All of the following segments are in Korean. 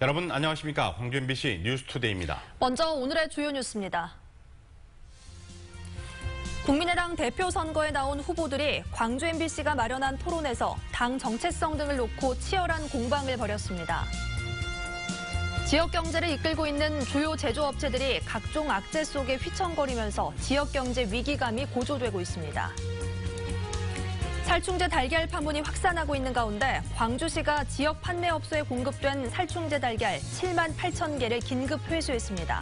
여러분 안녕하십니까? 광주 MBC 뉴스투데이입니다. 먼저 오늘의 주요 뉴스입니다. 국민의당 대표 선거에 나온 후보들이 광주 MBC가 마련한 토론에서 당 정체성 등을 놓고 치열한 공방을 벌였습니다. 지역 경제를 이끌고 있는 주요 제조업체들이 각종 악재 속에 휘청거리면서 지역 경제 위기감이 고조되고 있습니다. 살충제 달걀 파문이 확산하고 있는 가운데 광주시가 지역 판매업소에 공급된 살충제 달걀 7만 8천 개를 긴급 회수했습니다.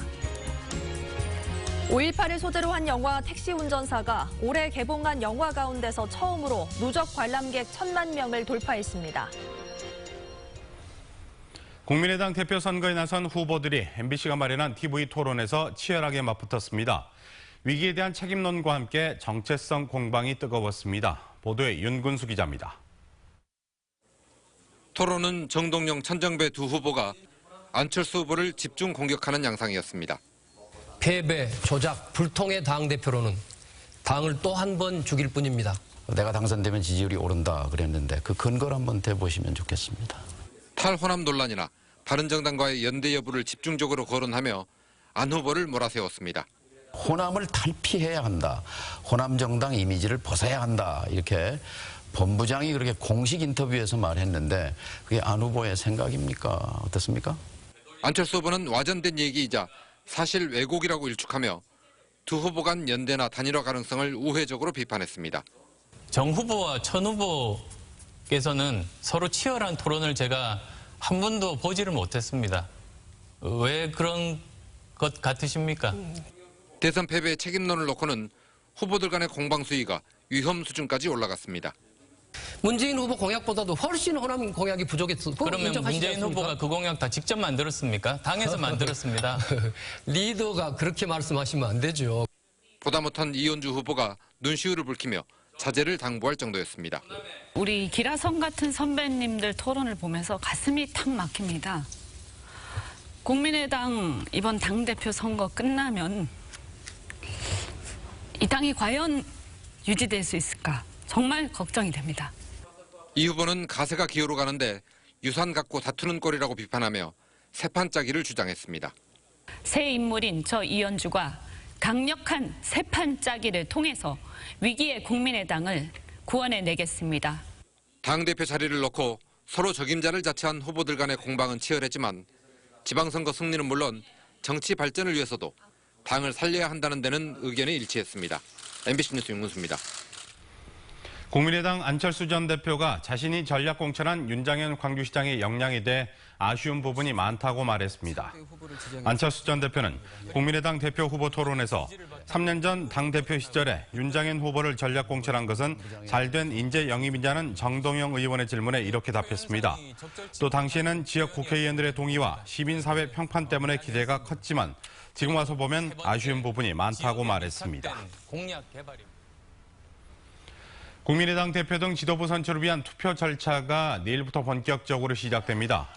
5.18을 소재로 한 영화 택시 운전사가 올해 개봉한 영화 가운데서 처음으로 누적 관람객 1,000만 명을 돌파했습니다. 국민의당 대표 선거에 나선 후보들이 MBC가 마련한 TV 토론에서 치열하게 맞붙었습니다. 위기에 대한 책임론과 함께 정체성 공방이 뜨거웠습니다. 보도에 윤근수 기자입니다. 토론은 정동영, 천정배 두 후보가 안철수 후보를 집중 공격하는 양상이었습니다. 패배, 조작, 불통의 당대표로는 당을 또 한 번 죽일 뿐입니다. 내가 당선되면 지지율이 오른다 그랬는데 그 근거를 한번 대보시면 좋겠습니다. 탈호남 논란이나 바른정당과의 연대 여부를 집중적으로 거론하며 안 후보를 몰아세웠습니다. 호남을 탈피해야 한다. 호남 정당 이미지를 벗어야 한다. 이렇게 본부장이 그렇게 공식 인터뷰에서 말했는데 그게 안 후보의 생각입니까? 어떻습니까? 안철수 후보는 와전된 얘기이자 사실 왜곡이라고 일축하며 두 후보 간 연대나 단일화 가능성을 우회적으로 비판했습니다. 정 후보와 천 후보께서는 서로 치열한 토론을 제가 한 번도 보지를 못했습니다. 왜 그런 것 같으십니까? 대선 패배의 책임론을 놓고는 후보들 간의 공방 수위가 위험 수준까지 올라갔습니다. 문재인 후보 공약보다도 훨씬 호남 공약이 부족했고 그러면 문재인 후보가 그 공약 다 직접 만들었습니까? 당에서 만들었습니다. 리더가 그렇게 말씀하시면 안 되죠. 보다 못한 이현주 후보가 눈시울을 붉히며 자제를 당부할 정도였습니다. 우리 기라성 같은 선배님들 토론을 보면서 가슴이 탁 막힙니다. 국민의당 이번 당대표 선거 끝나면 이 당이 과연 유지될 수 있을까? 정말 걱정이 됩니다. 이 후보는 가세가 기어로 가는데 유산 갖고 다투는 꼴이라고 비판하며 세판짜기를 주장했습니다. 새 인물인 저 이현주가 강력한 세판짜기를 통해서 위기의 국민의당을 구원해내겠습니다. 당대표 자리를 놓고 서로 적임자를 자처한 후보들 간의 공방은 치열했지만 지방선거 승리는 물론 정치 발전을 위해서도 당을 살려야 한다는 데는 의견이 일치했습니다. MBC 뉴스 윤근수입니다. 국민의당 안철수 전 대표가 자신이 전략 공천한 윤장현 광주시장의 역량에 대해 아쉬운 부분이 많다고 말했습니다. 안철수 전 대표는 국민의당 대표 후보 토론에서 3년 전 당대표 시절에 윤장현 후보를 전략 공천한 것은 잘된 인재 영입이냐는 정동영 의원의 질문에 이렇게 답했습니다. 또 당시에는 지역 국회의원들의 동의와 시민사회 평판 때문에 기대가 컸지만 지금 와서 보면 아쉬운 부분이 많다고 말했습니다. 국민의당 대표 등 지도부 선출을 위한 투표 절차가 내일부터 본격적으로 시작됩니다.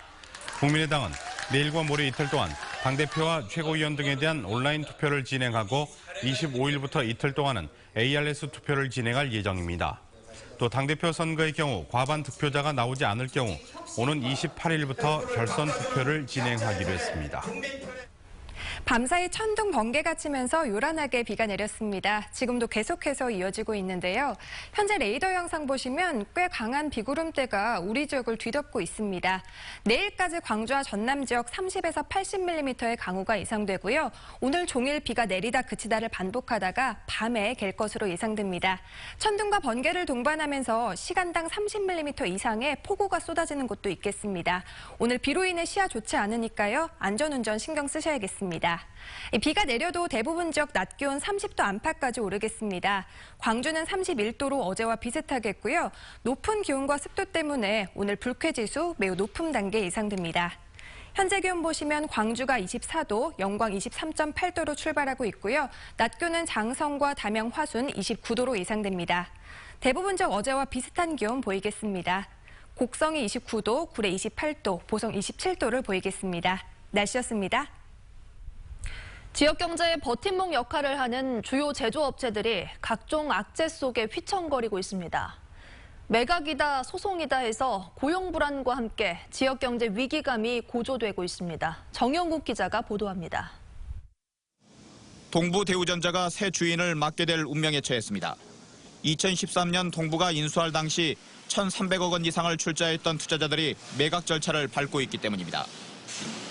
국민의당은 내일과 모레 이틀 동안 당대표와 최고위원 등에 대한 온라인 투표를 진행하고 25일부터 이틀 동안은 ARS 투표를 진행할 예정입니다. 또 당대표 선거의 경우 과반 득표자가 나오지 않을 경우 오는 28일부터 결선 투표를 진행하기로 했습니다. 밤사이 천둥 번개가 치면서 요란하게 비가 내렸습니다. 지금도 계속해서 이어지고 있는데요. 현재 레이더 영상 보시면 꽤 강한 비구름대가 우리 지역을 뒤덮고 있습니다. 내일까지 광주와 전남 지역 30에서 80mm의 강우가 예상되고요. 오늘 종일 비가 내리다 그치다를 반복하다가 밤에 갤 것으로 예상됩니다. 천둥과 번개를 동반하면서 시간당 30mm 이상의 폭우가 쏟아지는 곳도 있겠습니다. 오늘 비로 인해 시야 좋지 않으니까요. 안전운전 신경 쓰셔야겠습니다. 비가 내려도 대부분 지역 낮 기온 30도 안팎까지 오르겠습니다. 광주는 31도로 어제와 비슷하겠고요. 높은 기온과 습도 때문에 오늘 불쾌지수 매우 높은 단계 예상됩니다. 현재 기온 보시면 광주가 24도, 영광 23.8도로 출발하고 있고요. 낮 기온은 장성과 담양, 화순 29도로 예상됩니다. 대부분 지역 어제와 비슷한 기온 보이겠습니다. 곡성이 29도, 구례 28도, 보성 27도를 보이겠습니다. 날씨였습니다. 지역 경제의 버팀목 역할을 하는 주요 제조업체들이 각종 악재 속에 휘청거리고 있습니다. 매각이다, 소송이다 해서 고용 불안과 함께 지역 경제 위기감이 고조되고 있습니다. 정영국 기자가 보도합니다. 동부대우전자가 새 주인을 맡게 될 운명에 처했습니다. 2013년 동부가 인수할 당시 1,300억 원 이상을 출자했던 투자자들이 매각 절차를 밟고 있기 때문입니다.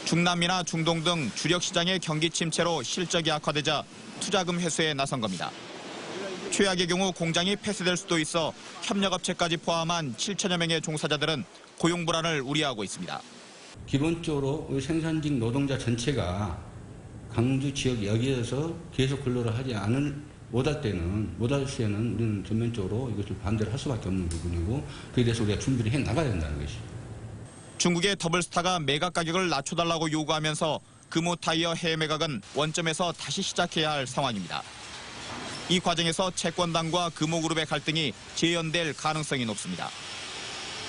중남미나 중동 등 주력 시장의 경기 침체로 실적이 악화되자 투자금 회수에 나선 겁니다. 최악의 경우 공장이 폐쇄될 수도 있어 협력업체까지 포함한 7천여 명의 종사자들은 고용 불안을 우려하고 있습니다. 기본적으로 우리 생산직 노동자 전체가 광주 지역 여기에서 계속 근로를 하지 못할 시에는 우리는 전면적으로 이것을 반대를 할 수밖에 없는 부분이고 그에 대해서 우리가 준비를 해 나가야 된다는 것이죠. 중국의 더블스타가 매각 가격을 낮춰달라고 요구하면서 금호타이어 해외 매각은 원점에서 다시 시작해야 할 상황입니다. 이 과정에서 채권단과 금호그룹의 갈등이 재연될 가능성이 높습니다.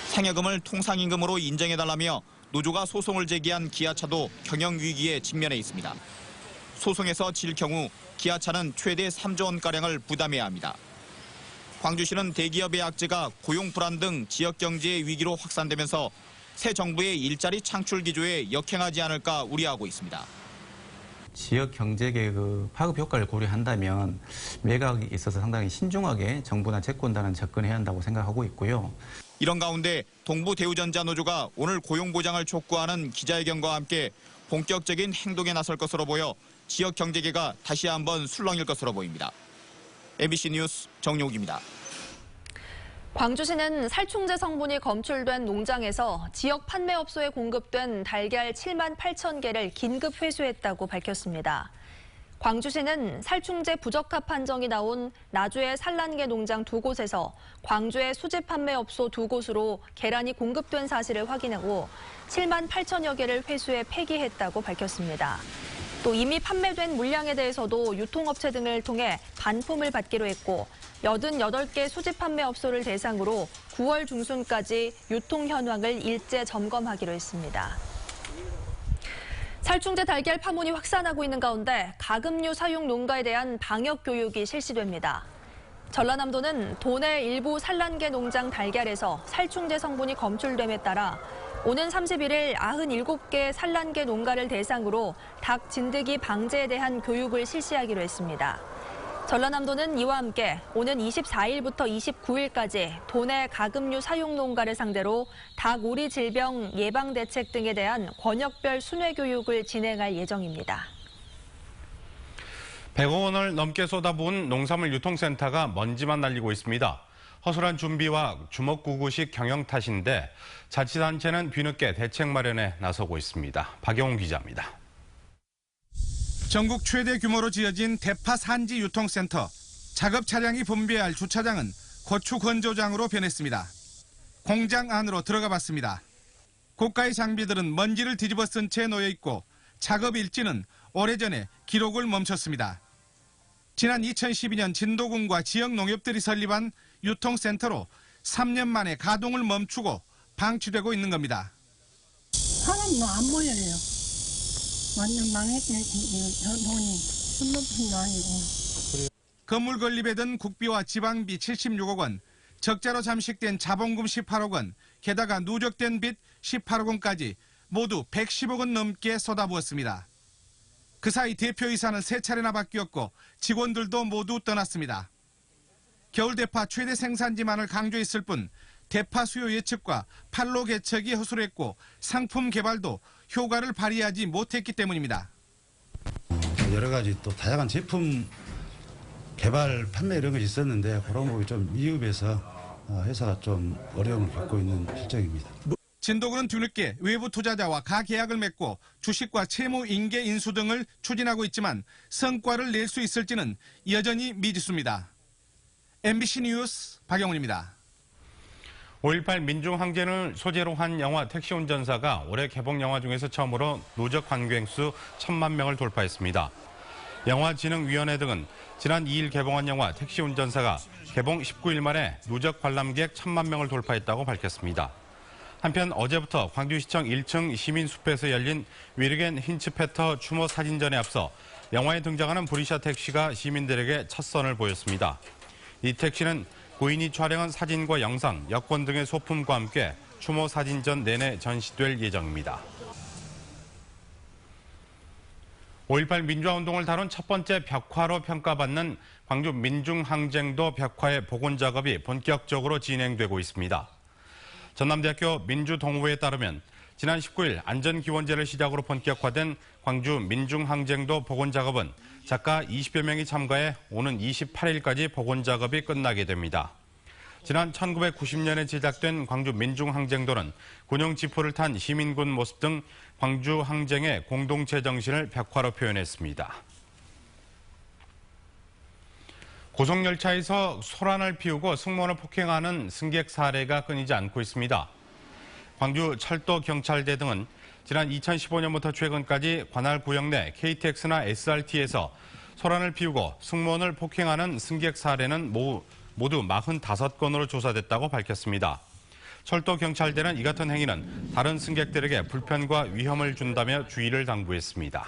상여금을 통상임금으로 인정해달라며 노조가 소송을 제기한 기아차도 경영위기에 직면해 있습니다. 소송에서 질 경우 기아차는 최대 3조 원가량을 부담해야 합니다. 광주시는 대기업의 악재가 고용 불안 등 지역 경제의 위기로 확산되면서 새 정부의 일자리 창출 기조에 역행하지 않을까 우려하고 있습니다. 지역 경제의 파급 효과를 고려한다면 매각에 있어서 상당히 신중하게 정부나 채권단은 접근해야 한다고 생각하고 있고요. 이런 가운데 동부대우전자 노조가 오늘 고용 보장을 촉구하는 기자회견과 함께 본격적인 행동에 나설 것으로 보여 지역 경제계가 다시 한번 술렁일 것으로 보입니다. MBC 뉴스 정용욱입니다. 광주시는 살충제 성분이 검출된 농장에서 지역 판매업소에 공급된 달걀 7만 8천 개를 긴급 회수했다고 밝혔습니다. 광주시는 살충제 부적합 판정이 나온 나주의 산란계 농장 2곳에서 광주의 수제 판매업소 2곳으로 계란이 공급된 사실을 확인하고 7만 8천여 개를 회수해 폐기했다고 밝혔습니다. 또 이미 판매된 물량에 대해서도 유통업체 등을 통해 반품을 받기로 했고 88개 수집 판매업소를 대상으로 9월 중순까지 유통 현황을 일제 점검하기로 했습니다. 살충제 달걀 파문이 확산하고 있는 가운데 가금류 사용 농가에 대한 방역 교육이 실시됩니다. 전라남도는 도내 일부 산란계 농장 달걀에서 살충제 성분이 검출됨에 따라 오는 31일 97개 산란계 농가를 대상으로 닭 진드기 방제에 대한 교육을 실시하기로 했습니다. 전라남도는 이와 함께 오는 24일부터 29일까지 도내 가금류 사용 농가를 상대로 닭 오리 질병 예방 대책 등에 대한 권역별 순회 교육을 진행할 예정입니다. 100억 원을 넘게 쏟아부은 농산물 유통센터가 먼지만 날리고 있습니다. 허술한 준비와 주먹구구식 경영 탓인데 자치단체는 뒤늦게 대책 마련에 나서고 있습니다. 박영훈 기자입니다. 전국 최대 규모로 지어진 대파 산지 유통센터. 작업 차량이 분배할 주차장은 고추 건조장으로 변했습니다. 공장 안으로 들어가 봤습니다. 고가의 장비들은 먼지를 뒤집어 쓴 채 놓여 있고 작업 일지는 오래전에 기록을 멈췄습니다. 지난 2012년 진도군과 지역 농협들이 설립한 유통센터로 3년 만에 가동을 멈추고 방치되고 있는 겁니다. 사람도 안 보여요. 완전 망했네. 돈이 손높이도 아니고. 건물 건립에 든 국비와 지방비 76억 원, 적자로 잠식된 자본금 18억 원, 게다가 누적된 빚 18억 원까지 모두 110억 원 넘게 쏟아부었습니다. 그 사이 대표이사는 3차례나 바뀌었고 직원들도 모두 떠났습니다. 겨울 대파 최대 생산지만을 강조했을 뿐 대파 수요 예측과 판로 개척이 허술했고 상품 개발도 효과를 발휘하지 못했기 때문입니다. 여러 가지 또 다양한 제품 개발, 판매 이런 것이 있었는데 그런 부분이 좀 미흡해서 회사가 좀 어려움을 겪고 있는 실정입니다. 진도군은 뒤늦게 외부 투자자와 가계약을 맺고 주식과 채무 인계 인수 등을 추진하고 있지만 성과를 낼 수 있을지는 여전히 미지수입니다. MBC 뉴스 박영훈입니다. 5.18 민중항쟁을 소재로 한 영화 택시 운전사가 올해 개봉 영화 중에서 처음으로 누적 관객 수 1,000만 명을 돌파했습니다. 영화진흥위원회 등은 지난 2일 개봉한 영화 택시 운전사가 개봉 19일 만에 누적 관람객 1,000만 명을 돌파했다고 밝혔습니다. 한편 어제부터 광주시청 1층 시민숲에서 열린 위르겐 힌츠페터 추모 사진전에 앞서 영화에 등장하는 브리샤 택시가 시민들에게 첫 선을 보였습니다. 이 택시는 고인이 촬영한 사진과 영상, 여권 등의 소품과 함께 추모 사진전 내내 전시될 예정입니다. 5.18 민주화운동을 다룬 첫 번째 벽화로 평가받는 광주 민중항쟁도 벽화의 복원 작업이 본격적으로 진행되고 있습니다. 전남대학교 민주동호회에 따르면 지난 19일 안전기원제를 시작으로 본격화된 광주 민중항쟁도 복원 작업은 작가 20여 명이 참가해 오는 28일까지 복원 작업이 끝나게 됩니다. 지난 1990년에 제작된 광주 민중항쟁도는 군용 지포를 탄 시민군 모습 등 광주 항쟁의 공동체 정신을 벽화로 표현했습니다. 고속열차에서 소란을 피우고 승무원을 폭행하는 승객 사례가 끊이지 않고 있습니다. 광주 철도경찰대 등은 지난 2015년부터 최근까지 관할 구역 내 KTX나 SRT에서 소란을 피우고 승무원을 폭행하는 승객 사례는 모두 45건으로 조사됐다고 밝혔습니다. 철도경찰대는 이 같은 행위는 다른 승객들에게 불편과 위험을 준다며 주의를 당부했습니다.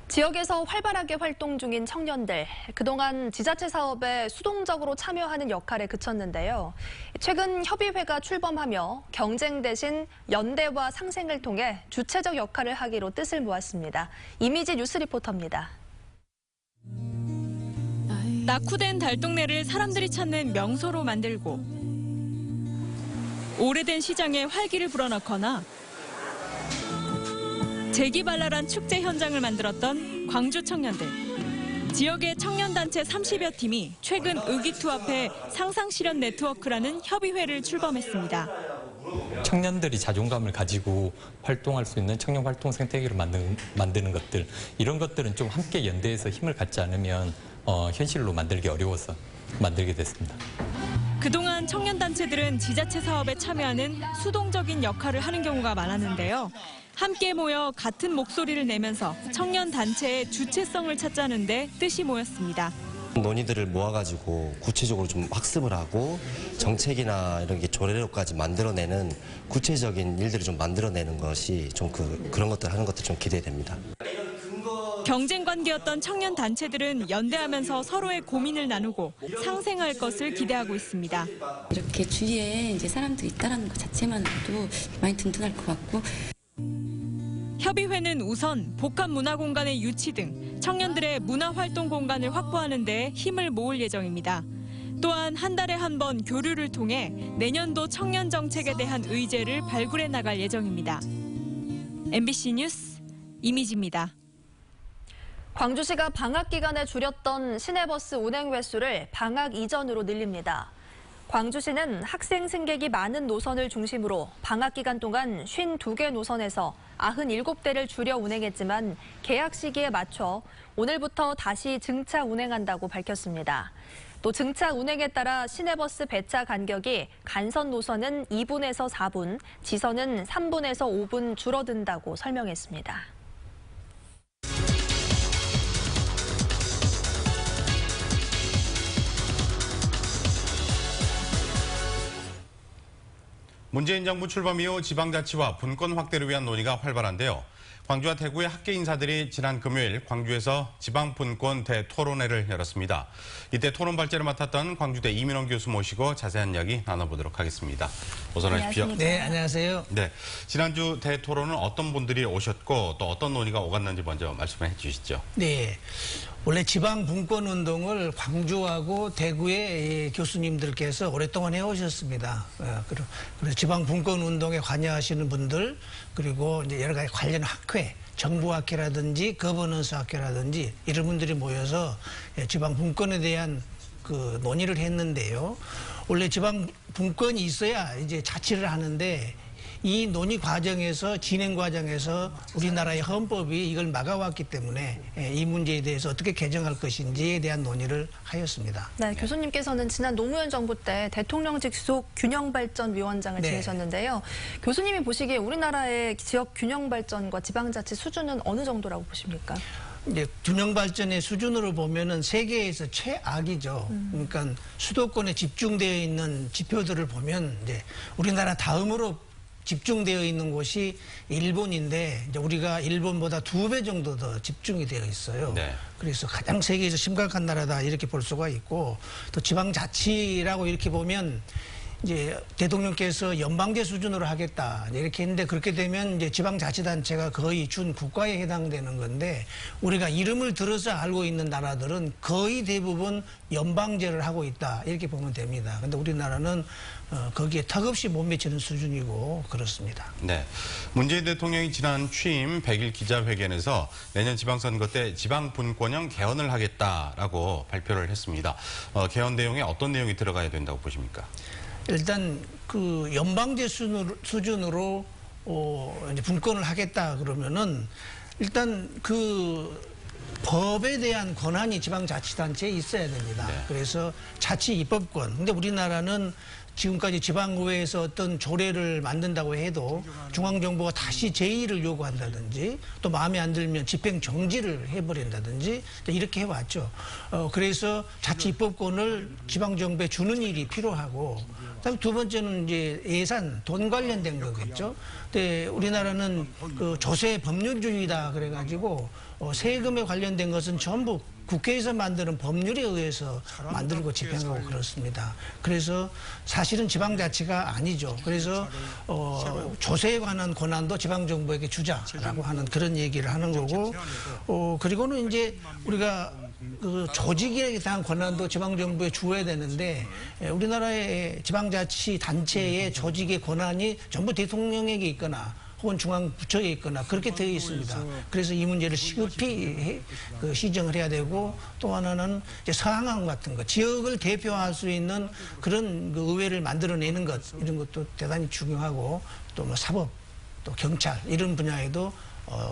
지역에서 활발하게 활동 중인 청년들, 그동안 지자체 사업에 수동적으로 참여하는 역할에 그쳤는데요. 최근 협의회가 출범하며 경쟁 대신 연대와 상생을 통해 주체적 역할을 하기로 뜻을 모았습니다. 이미지 뉴스 리포터입니다. 낙후된 달동네를 사람들이 찾는 명소로 만들고 오래된 시장에 활기를 불어넣거나 재기발랄한 축제 현장을 만들었던 광주 청년들. 지역의 청년단체 30여 팀이 최근 의기투합해 상상실현 네트워크라는 협의회를 출범했습니다. 청년들이 자존감을 가지고 활동할 수 있는 청년 활동 생태계를 만드는 것들, 이런 것들은 좀 함께 연대해서 힘을 갖지 않으면 현실로 만들기 어려워서 만들게 됐습니다. 그동안 청년단체들은 지자체 사업에 참여하는 수동적인 역할을 하는 경우가 많았는데요. 함께 모여 같은 목소리를 내면서 청년단체의 주체성을 찾자는 데 뜻이 모였습니다. 논의들을 모아가지고 구체적으로 좀 학습을 하고 정책이나 이런 게 조례로까지 만들어내는 구체적인 일들을 좀 만들어내는 것이 좀 그런 것들 하는 것들 좀 기대됩니다. 경쟁 관계였던 청년 단체들은 연대하면서 서로의 고민을 나누고 상생할 것을 기대하고 있습니다. 이렇게 주위에 이제 사람들이 있다라는 것 자체만으로도 많이 든든할 것 같고. 협의회는 우선 복합 문화 공간의 유치 등 청년들의 문화 활동 공간을 확보하는 데 힘을 모을 예정입니다. 또한 한 달에 한 번 교류를 통해 내년도 청년 정책에 대한 의제를 발굴해 나갈 예정입니다. MBC 뉴스 이미지입니다. 광주시가 방학 기간에 줄였던 시내버스 운행 횟수를 방학 이전으로 늘립니다. 광주시는 학생 승객이 많은 노선을 중심으로 방학 기간 동안 52개 노선에서 97대를 줄여 운행했지만 개학 시기에 맞춰 오늘부터 다시 증차 운행한다고 밝혔습니다. 또 증차 운행에 따라 시내버스 배차 간격이 간선 노선은 2분에서 4분, 지선은 3분에서 5분 줄어든다고 설명했습니다. 문재인 정부 출범 이후 지방자치와 분권 확대를 위한 논의가 활발한데요. 광주와 대구의 학계 인사들이 지난 금요일 광주에서 지방분권 대토론회를 열었습니다. 이때 토론 발제를 맡았던 광주대 이민원 교수 모시고 자세한 이야기 나눠보도록 하겠습니다. 어서 오십시오. 네, 안녕하세요. 네, 지난주 대토론은 어떤 분들이 오셨고 또 어떤 논의가 오갔는지 먼저 말씀해 주시죠. 네. 원래 지방분권 운동을 광주하고 대구의 교수님들께서 오랫동안 해오셨습니다. 그래서 지방분권 운동에 관여하시는 분들, 그리고 이제 여러 가지 관련 학회, 정부학회라든지 거버넌스 학회라든지 이런 분들이 모여서 지방분권에 대한 그 논의를 했는데요. 원래 지방분권이 있어야 이제 자치를 하는데 이 논의 과정에서 진행 과정에서 우리나라의 헌법이 이걸 막아왔기 때문에 이 문제에 대해서 어떻게 개정할 것인지에 대한 논의를 하였습니다. 네, 교수님께서는 지난 노무현 정부 때 대통령직 수속 균형발전위원장을 지내셨는데요. 교수님이 보시기에 우리나라의 지역 균형발전과 지방자치 수준은 어느 정도라고 보십니까? 이제 균형 발전의 수준으로 보면은 세계에서 최악이죠. 그러니까 수도권에 집중되어 있는 지표들을 보면 이제 우리나라 다음으로 집중되어 있는 곳이 일본인데 이제 우리가 일본보다 2배 정도 더 집중이 되어 있어요. 네. 그래서 가장 세계에서 심각한 나라다 이렇게 볼 수가 있고 또 지방자치라고 이렇게 보면 이제 대통령께서 연방제 수준으로 하겠다 이렇게 했는데 그렇게 되면 이제 지방자치단체가 거의 준 국가에 해당되는 건데 우리가 이름을 들어서 알고 있는 나라들은 거의 대부분 연방제를 하고 있다 이렇게 보면 됩니다. 근데 우리나라는 거기에 턱없이 못 미치는 수준이고 그렇습니다. 네, 문재인 대통령이 지난 취임 100일 기자회견에서 내년 지방선거 때 지방분권형 개헌을 하겠다라고 발표를 했습니다. 개헌 내용에 어떤 내용이 들어가야 된다고 보십니까? 일단 그 연방제 수준으로 이제 분권을 하겠다 그러면은 일단 그 법에 대한 권한이 지방자치단체에 있어야 됩니다. 네. 그래서 자치 입법권. 근데 우리나라는 지금까지 지방의회에서 어떤 조례를 만든다고 해도 중앙정부가 다시 제의를 요구한다든지 또 마음에 안 들면 집행 정지를 해버린다든지 이렇게 해왔죠. 그래서 자치 입법권을 지방정부에 주는 일이 필요하고 그다음에 두 번째는 이제 예산, 돈 관련된 거겠죠. 근데 우리나라는 그 조세 법률주의다 그래가지고 세금에 관련된 것은 전부 국회에서 만드는 법률에 의해서 만들고 집행하고 그렇습니다. 그래서 사실은 지방자치가 아니죠. 그래서 조세에 관한 권한도 지방정부에게 주자라고 하는 그런 얘기를 하는 거고 그리고는 이제 우리가 그 조직에 대한 권한도 지방정부에 주어야 되는데 우리나라의 지방자치 단체의 조직의 권한이 전부 대통령에게 있거나 혹은 중앙부처에 있거나 그렇게 되어 있습니다. 그래서 이 문제를 시급히 시정을 해야 되고 또 하나는 이제 서항항 같은 것, 지역을 대표할 수 있는 그런 그 의회를 만들어내는 것 이런 것도 대단히 중요하고 또 뭐 사법, 또 경찰 이런 분야에도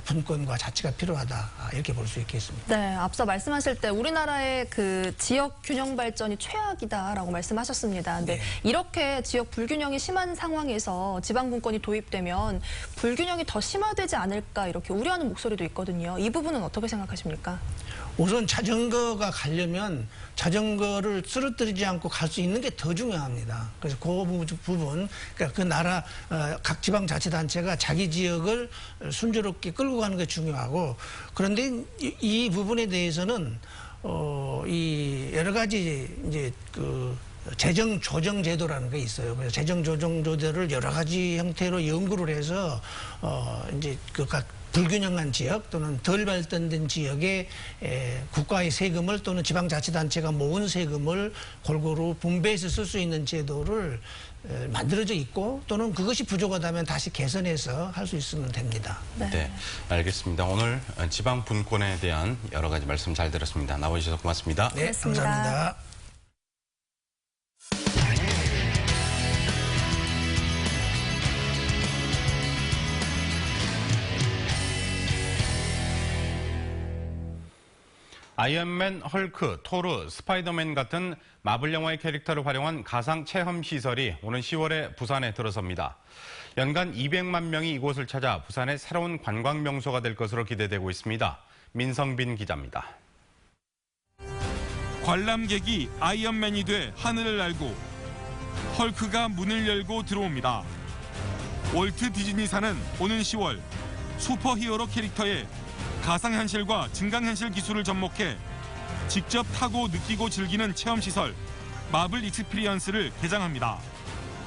분권과 자치가 필요하다 이렇게 볼 수 있겠습니다. 네, 앞서 말씀하실 때 우리나라의 그 지역 균형 발전이 최악이다라고 말씀하셨습니다. 근데 네. 이렇게 지역 불균형이 심한 상황에서 지방 분권이 도입되면 불균형이 더 심화되지 않을까 이렇게 우려하는 목소리도 있거든요. 이 부분은 어떻게 생각하십니까? 우선 자전거가 가려면 자전거를 쓰러뜨리지 않고 갈 수 있는 게 더 중요합니다. 그래서 그 부분, 그러니까 그 나라 각 지방자치단체가 자기 지역을 순조롭게 끌고 가는 게 중요하고 그런데 이 부분에 대해서는 이 여러 가지 이제 그 재정 조정 제도라는 게 있어요. 그래서 재정 조정 제도를 여러 가지 형태로 연구를 해서 이제 각 불균형한 지역 또는 덜 발전된 지역에 국가의 세금을 또는 지방자치단체가 모은 세금을 골고루 분배해서 쓸 수 있는 제도를 만들어져 있고 또는 그것이 부족하다면 다시 개선해서 할 수 있으면 됩니다. 네, 알겠습니다. 오늘 지방 분권에 대한 여러 가지 말씀 잘 들었습니다. 나와주셔서 고맙습니다. 네, 감사합니다. 아이언맨, 헐크, 토르, 스파이더맨 같은 마블 영화의 캐릭터를 활용한 가상 체험 시설이 오는 10월에 부산에 들어섭니다. 연간 200만 명이 이곳을 찾아 부산의 새로운 관광 명소가 될 것으로 기대되고 있습니다. 민성빈 기자입니다. 관람객이 아이언맨이 돼 하늘을 날고 헐크가 문을 열고 들어옵니다. 월트 디즈니사는 오는 10월 슈퍼히어로 캐릭터의 가상현실과 증강현실 기술을 접목해 직접 타고 느끼고 즐기는 체험시설 마블 익스피리언스를 개장합니다.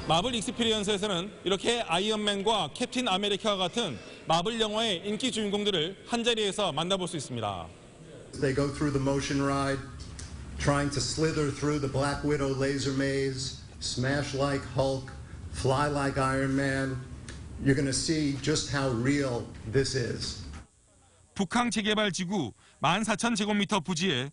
마블 익스피리언스에서는 이렇게 아이언맨과 캡틴 아메리카와 같은 마블 영화의 인기 주인공들을 한자리에서 만나볼 수 있습니다. They go through the motion ride, trying to slither through the Black Widow laser maze, smash like Hulk, fly like Iron Man. You're going to see just how real this is. 북한 재개발 지구 14,000제곱미터 부지에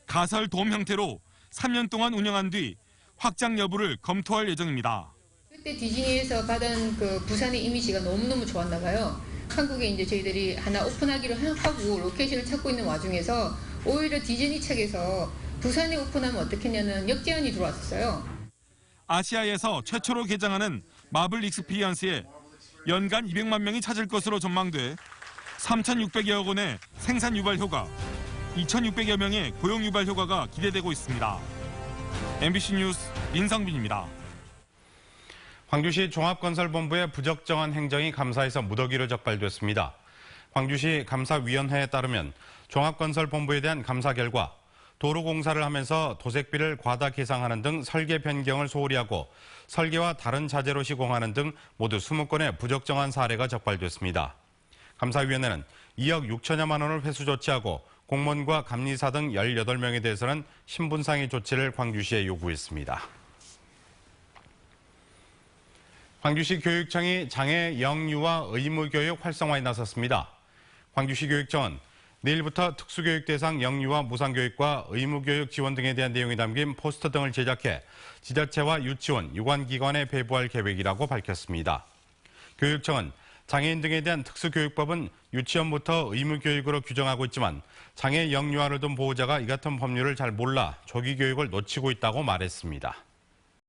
가설 돔 형태로 3년 동안 운영한 뒤 확장 여부를 검토할 예정입니다. 그때 디즈니에서 받은 그 부산의 이미지가 너무너무 좋았나 봐요. 한국에 이제 저희들이 하나 오픈하기로 하고 로케이션을 찾고 있는 와중에서 오히려 디즈니 측에서 부산에 오픈하면 어떻겠냐는 역제안이 들어왔었어요. 아시아에서 최초로 개장하는 마블 익스피리언스에 연간 200만 명이 찾을 것으로 전망돼 3,600여억 원의 생산 유발 효과, 2,600여 명의 고용 유발 효과가 기대되고 있습니다. MBC 뉴스 민상빈입니다. 광주시 종합건설본부의 부적정한 행정이 감사에서 무더기로 적발됐습니다. 광주시 감사위원회에 따르면 종합건설본부에 대한 감사 결과 도로공사를 하면서 도색비를 과다 계상하는 등 설계 변경을 소홀히 하고 설계와 다른 자재로 시공하는 등 모두 20건의 부적정한 사례가 적발됐습니다. 감사위원회는 2억 6천여만 원을 회수 조치하고 공무원과 감리사 등 18명에 대해서는 신분상의 조치를 광주시에 요구했습니다. 광주시 교육청이 장애 영유아 의무교육 활성화에 나섰습니다. 광주시 교육청은 내일부터 특수교육 대상 영유아 무상교육과 의무교육 지원 등에 대한 내용이 담긴 포스터 등을 제작해 지자체와 유치원, 유관기관에 배부할 계획이라고 밝혔습니다. 교육청은 장애인 등에 대한 특수교육법은 유치원부터 의무교육으로 규정하고 있지만 장애 영유아를 둔 보호자가 이 같은 법률을 잘 몰라 조기교육을 놓치고 있다고 말했습니다.